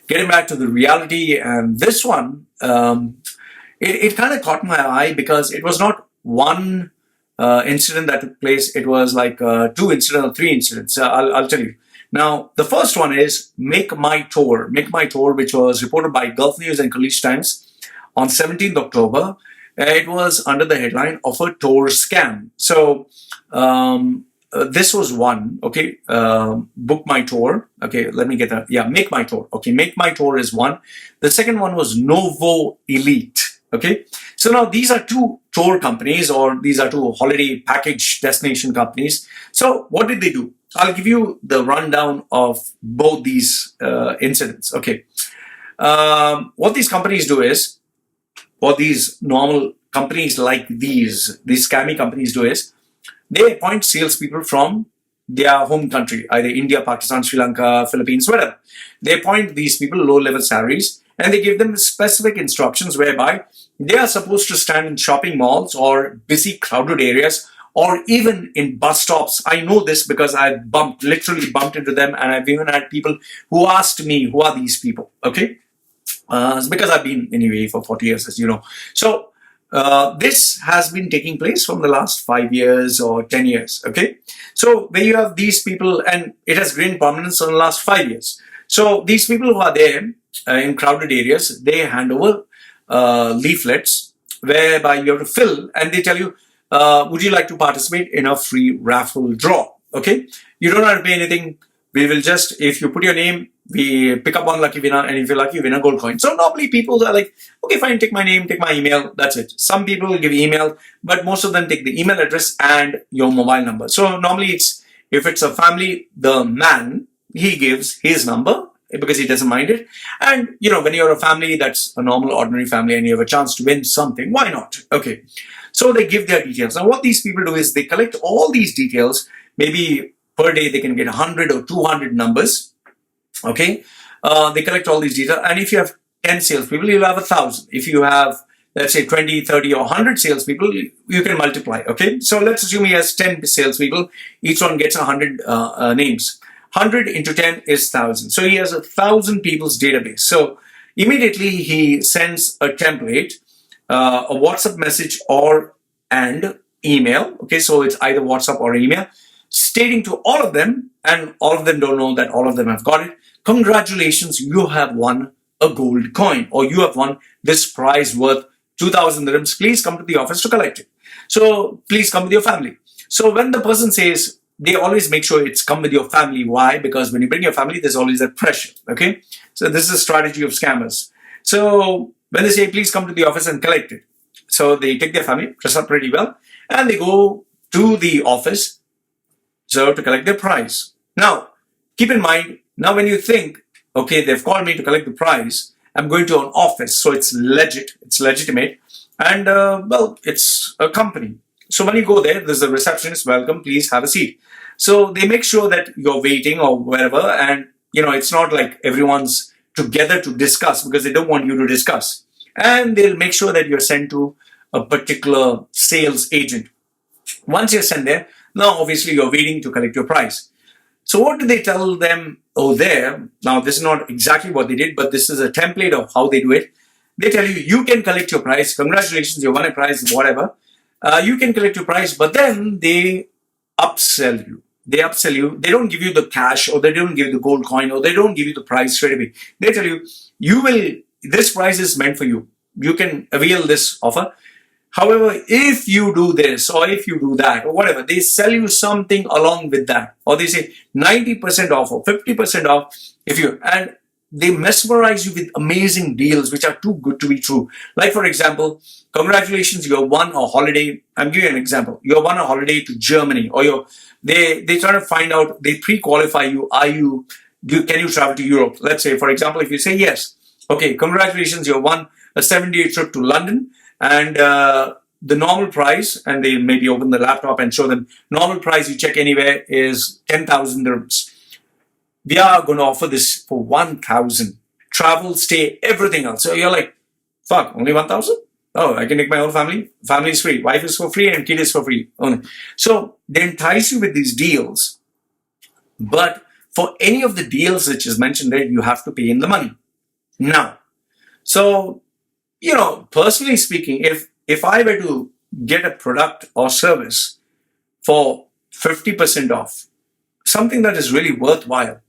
getting back to the reality, and this one, it kind of caught my eye because it was not one incident that took place. It was like two incidents or three incidents. I'll tell you. Now, the first one is Make My Tour. Make My Tour, which was reported by Gulf News and Khaleej Times on 17th October. It was under the headline of a tour scam. So, this was one, okay, Book My Tour, okay, let me get that, yeah, Make My Tour, okay, Make My Tour is one. The second one was Novo Elite, okay. So now these are two tour companies, or these are two holiday package destination companies. So what did they do? I'll give you the rundown of both these incidents, okay. What these companies do is, what these normal companies like these scammy companies do is, they appoint salespeople from their home country, either India, Pakistan, Sri Lanka, Philippines, whatever. They appoint these people low-level salaries, and they give them specific instructions whereby they are supposed to stand in shopping malls or busy crowded areas, or even in bus stops. I know this because I literally bumped into them, and I've even had people who asked me, who are these people, okay? It's because I've been in UAE for 40 years, as you know. So, this has been taking place from the last 5 years or 10 years, okay? So, where you have these people, and it has gained prominence in the last 5 years. So, these people who are there in crowded areas, they hand over leaflets whereby you have to fill, and they tell you, would you like to participate in a free raffle draw, okay? You don't have to pay anything. We will just, if you put your name, we pick up one lucky winner, and if you're lucky, you win a gold coin. So normally people are like, okay, fine, take my name, take my email, that's it. Some people give email, but most of them take the email address and your mobile number. So normally it's, if it's a family, the man, he gives his number because he doesn't mind it. And, you know, when you're a family, that's a normal, ordinary family, and you have a chance to win something, why not? Okay. So they give their details. Now what these people do is they collect all these details. Maybe per day they can get 100 or 200 numbers. Okay, they collect all these data, and if you have 10 salespeople, you'll have 1,000. If you have, let's say, 20, 30, or 100 salespeople, you can multiply. Okay, so let's assume he has 10 salespeople. Each one gets 100 names. 100 into 10 is 1,000. So he has 1,000 people's database. So immediately he sends a template, a WhatsApp message and email. Okay, so it's either WhatsApp or email, stating to all of them, and all of them don't know that all of them have got it. Congratulations, you have won a gold coin, or you have won this prize worth 2,000 dirhams. Please come to the office to collect it. So please come with your family. So when the person says, they always make sure it's come with your family. Why? Because when you bring your family, there's always that pressure. Okay. So this is a strategy of scammers. So when they say, please come to the office and collect it. So they take their family, dress up pretty well, and they go to the office, so to collect their prize. Now, keep in mind, now when you think, okay, they've called me to collect the prize, I'm going to an office, so it's legit, it's legitimate, and well, it's a company. So when you go there, there's a receptionist, welcome, please have a seat. So they make sure that you're waiting or wherever, and you know, it's not like everyone's together to discuss, because they don't want you to discuss. And they'll make sure that you're sent to a particular sales agent. Once you're sent there, now obviously you're waiting to collect your prize. So what do they tell them over there? Now this is not exactly what they did, but this is a template of how they do it. They tell you, you can collect your prize. Congratulations, you won a prize, whatever. You can collect your prize, but then they upsell you. They upsell you. They don't give you the cash, or they don't give you the gold coin, or they don't give you the prize straight away. They tell you, this prize is meant for you. You can avail this offer. However, if you do this, or if you do that, or whatever, they sell you something along with that. Or they say 90% off or 50% off and they mesmerize you with amazing deals which are too good to be true. Like, for example, congratulations, you have won a holiday. I'm giving you an example. You have won a holiday to Germany, or they try to find out, they pre-qualify you. Can you travel to Europe? Let's say, for example, if you say yes, okay, congratulations, you have won a 7-day trip to London, and the normal price, and they maybe open the laptop and show them, normal price you check anywhere is 10,000 dirhams. We are going to offer this for 1,000. Travel, stay, everything else. So you're like, fuck, only 1,000? Oh, I can take my whole family. Family is free. Wife is for free and kid is for free. Only. So they entice you with these deals. But for any of the deals which is mentioned there, you have to pay in the money. Now, so, personally speaking, if I were to get a product or service for 50% off, something that is really worthwhile,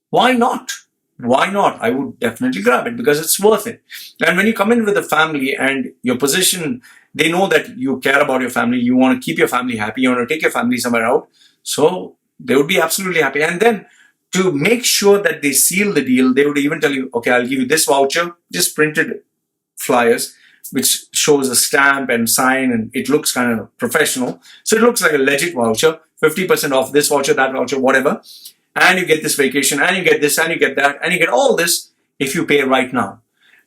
why not? Why not? I would definitely grab it because it's worth it. And when you come in with a family and your position, they know that you care about your family, you want to keep your family happy, you want to take your family somewhere out. So they would be absolutely happy. And then to make sure that they seal the deal, they would even tell you, okay, I'll give you this voucher, just printed flyers, which shows a stamp and sign, and it looks kind of professional. So it looks like a legit voucher, 50% off this voucher, that voucher, whatever. And you get this vacation, and you get this, and you get that, and you get all this if you pay right now.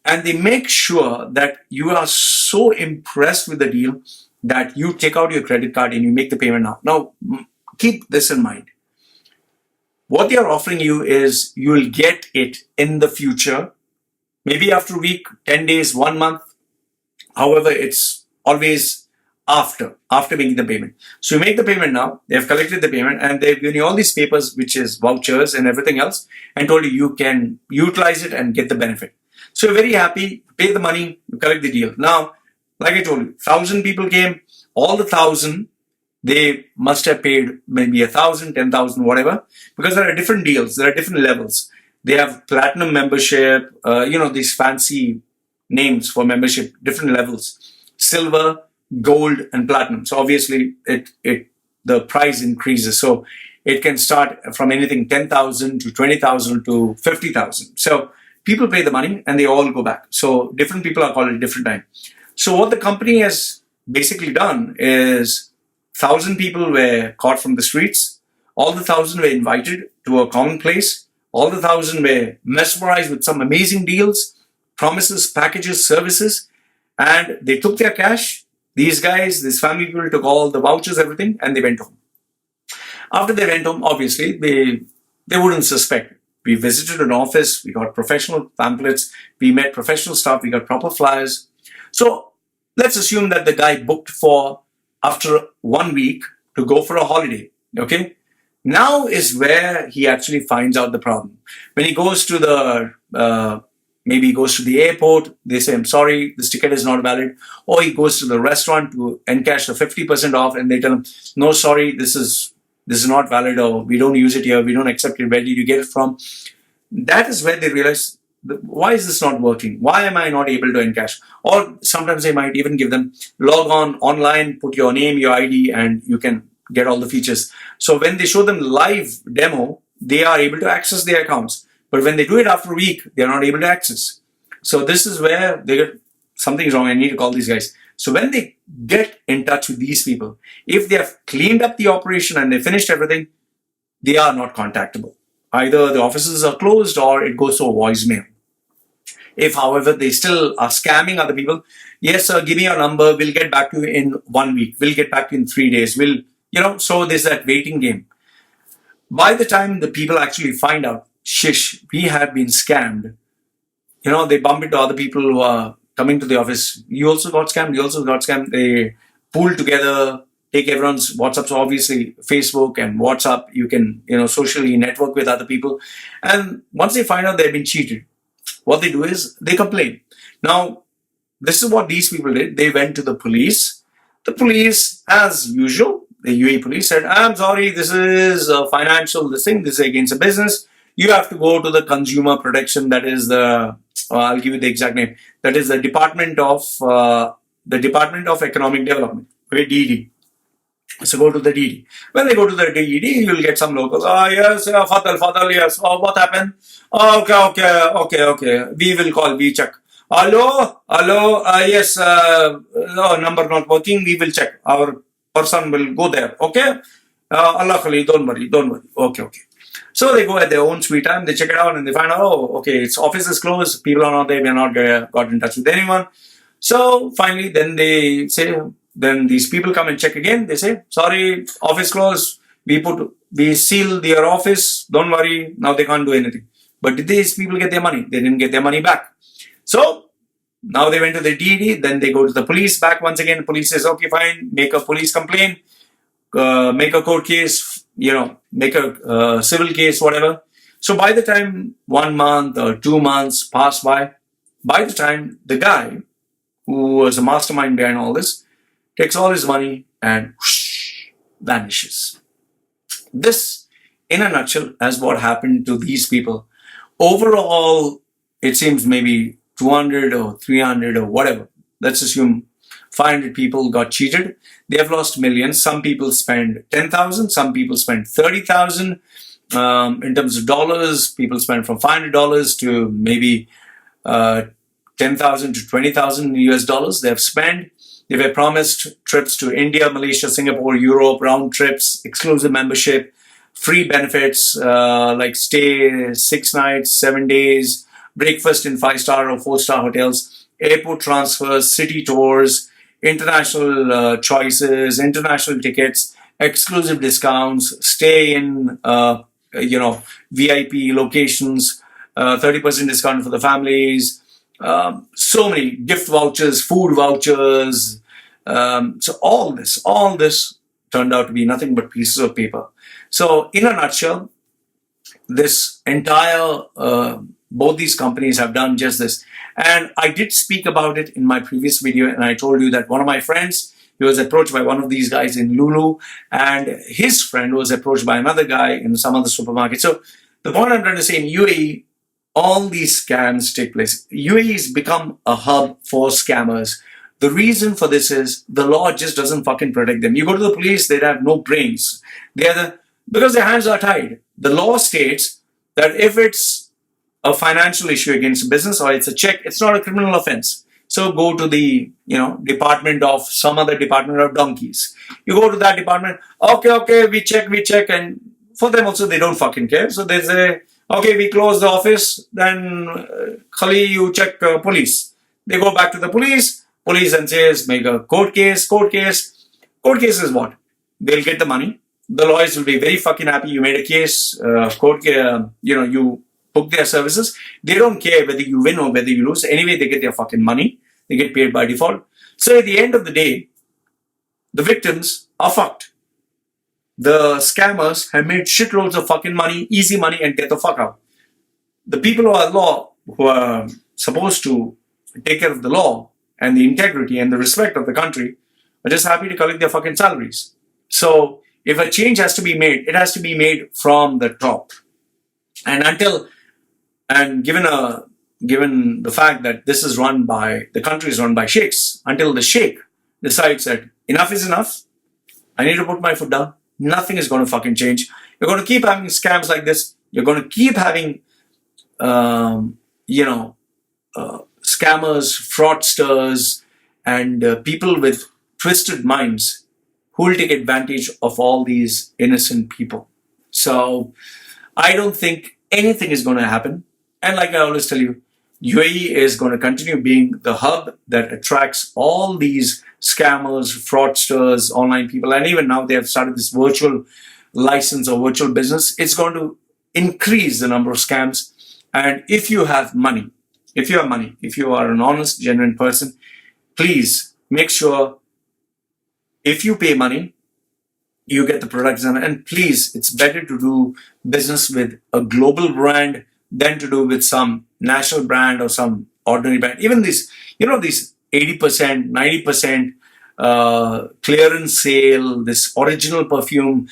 And they make sure that you are so impressed with the deal that you take out your credit card and you make the payment now. Now, keep this in mind. What they are offering you is you will get it in the future, maybe after a week, 10 days, 1 month. However, it's always after making the payment. So you make the payment now, they've collected the payment, and they've given you all these papers, which is vouchers and everything else, and told you can utilize it and get the benefit. So you're very happy, pay the money, you collect the deal. Now, like I told you, 1,000 people came, all the 1,000, they must have paid maybe 1,000, 10,000, whatever, because there are different deals, there are different levels. They have platinum membership, these fancy names for membership, different levels, silver, gold, and platinum. So obviously, the price increases. So it can start from anything 10,000 to 20,000 to 50,000. So people pay the money and they all go back. So different people are called at different time. So what the company has basically done is 1,000 people were caught from the streets. All the 1,000 were invited to a common place. All the 1,000 were mesmerized with some amazing deals, promises, packages, services, and they took their cash. These guys, these family people took all the vouchers, everything, and they went home. After they went home, obviously, they wouldn't suspect. We visited an office, we got professional pamphlets, we met professional staff, we got proper flyers. So let's assume that the guy booked for after 1 week to go for a holiday, okay? Now is where he actually finds out the problem. When he goes to maybe he goes to the airport, they say, I'm sorry, this ticket is not valid. Or he goes to the restaurant to encash the 50% off and they tell him, no, sorry, this is not valid, or we don't use it here, we don't accept it, where did you get it from? That is where they realize, why is this not working? Why am I not able to encash? Or sometimes they might even give them, log on online, put your name, your ID, and you can get all the features. So when they show them live demo, they are able to access their accounts. But when they do it after a week, they're not able to access. So this is where they get something's wrong. I need to call these guys. So when they get in touch with these people, if they have cleaned up the operation and they finished everything, they are not contactable. Either the offices are closed or it goes to a voicemail. If, however, they still are scamming other people, yes, sir, give me your number. We'll get back to you in 1 week. We'll get back to you in 3 days. So there's that waiting game. By the time the people actually find out, shish, we have been scammed. They bump into other people who are coming to the office. You also got scammed. They pool together, take everyone's WhatsApp. So obviously Facebook and WhatsApp, you can, socially network with other people. And once they find out they've been cheated, what they do is they complain. Now, this is what these people did. They went to the police. The police, as usual, the UAE police said, I'm sorry, this is a financial this is against a business. You have to go to the consumer protection. That is I'll give you the exact name. That is the Department of Economic Development, DED. So go to the DED. When they go to the DED, you'll get some locals. Yes, Fadal, yes. Oh, what happened? Okay. We will call, we check. Hello, yes, no, number not working. We will check. Our person will go there. Okay? Allah Khali, don't worry. Okay. So they go at their own sweet time, they check it out and they find out, its office is closed, people are not there, we are not got in touch with anyone. So finally, then they say, then these people come and check again, they say, sorry, office closed, we seal their office, don't worry, now they can't do anything. But did these people get their money? They didn't get their money back. So now they went to the DED, then they go to the police back once again, the police says, okay, fine, make a police complaint, make a court case, make a civil case, whatever. So by the time 1 month or 2 months pass by the time the guy who was a mastermind behind all this takes all his money and whoosh, vanishes. This, in a nutshell, is what happened to these people. Overall, it seems maybe 200 or 300 or whatever. Let's assume 500 people got cheated. They have lost millions. Some people spend 10,000. Some people spend 30,000. In terms of dollars, people spend from $500 to maybe 10,000 to 20,000 US dollars. They have spent. They were promised trips to India, Malaysia, Singapore, Europe, round trips, exclusive membership, free benefits like stay 6 nights, 7 days, breakfast in 5-star or 4-star hotels, airport transfers, city tours, international choices, international tickets, exclusive discounts, stay in VIP locations, 30% discount for the families, so many gift vouchers, food vouchers. So all this turned out to be nothing but pieces of paper. So in a nutshell, this entire both these companies have done just this. And I did speak about it in my previous video, and I told you that one of my friends, he was approached by one of these guys in Lulu, and his friend was approached by another guy in some other supermarket. So the point I'm trying to say, in UAE, all these scams take place. UAE has become a hub for scammers. The reason for this is the law just doesn't fucking protect them. You go to the police, they have no brains. Because their hands are tied. The law states that if it's a financial issue against a business or it's a check, it's not a criminal offense. So go to the, department of some other department of donkeys. You go to that department, okay, we check, and for them also they don't fucking care. So they say, okay, we close the office, then Khali, you check police. They go back to the police and says, make a court case. Court case is what? They'll get the money. The lawyers will be very fucking happy. You made a case, you book their services. They don't care whether you win or whether you lose. Anyway, they get their fucking money. They get paid by default. So at the end of the day, the victims are fucked. The scammers have made shitloads of fucking money, easy money, and get the fuck out. The people who are supposed to take care of the law and the integrity and the respect of the country are just happy to collect their fucking salaries. So if a change has to be made, it has to be made from the top. And given the fact that the country is run by sheikhs, until the sheikh decides that enough is enough, I need to put my foot down, nothing is going to fucking change. You're going to keep having scams like this. You're going to keep having, scammers, fraudsters, and people with twisted minds who will take advantage of all these innocent people. So I don't think anything is going to happen. And like I always tell you, UAE is going to continue being the hub that attracts all these scammers, fraudsters, online people. And even now they have started this virtual license or virtual business. It's going to increase the number of scams. And if you have money, if you are an honest, genuine person, please make sure if you pay money, you get the products. And please, it's better to do business with a global brand than to do with some national brand or some ordinary brand. Even these 80%, 90% clearance sale, this original perfume,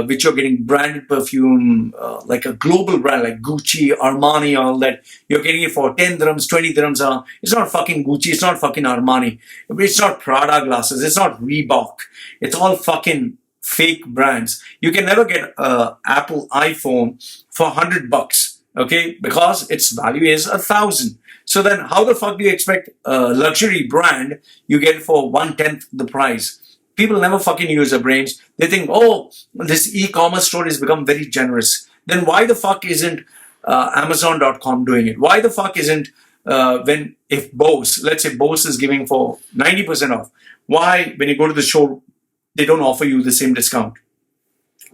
which you're getting branded perfume, like a global brand like Gucci, Armani, all that. You're getting it for 10 dirhams, 20 dirhams. It's not fucking Gucci, it's not fucking Armani. It's not Prada glasses, it's not Reebok. It's all fucking fake brands. You can never get an Apple iPhone for $100. Okay, because its value is 1,000. So then how the fuck do you expect a luxury brand you get for 1/10 the price? People never fucking use their brains. They think, oh, this e-commerce store has become very generous. Then why the fuck isn't Amazon.com doing it? Why the fuck isn't if Bose, let's say Bose is giving for 90% off, why when you go to the store, they don't offer you the same discount?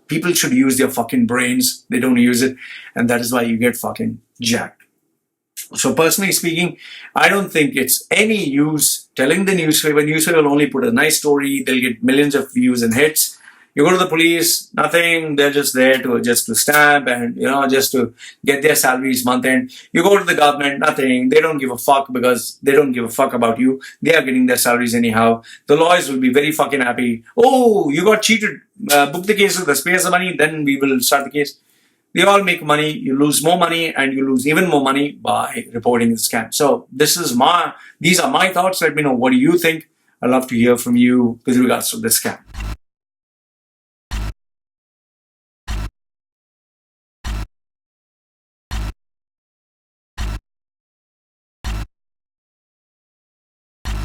People should use their fucking brains. They don't use it. And that is why you get fucking jacked. So personally speaking, I don't think it's any use telling the newspaper will only put a nice story. They'll get millions of views and hits. You go to the police, nothing. They're just there to stamp and just to get their salaries month end. You go to the government, nothing. They don't give a fuck because they don't give a fuck about you. They are getting their salaries anyhow. The lawyers will be very fucking happy. Oh, you got cheated. Book the case with us, pay us the money, then we will start the case. They all make money. You lose more money, and you lose even more money by reporting the scam. So these are my thoughts. Let me know, what do you think? I'd love to hear from you with regards to this scam.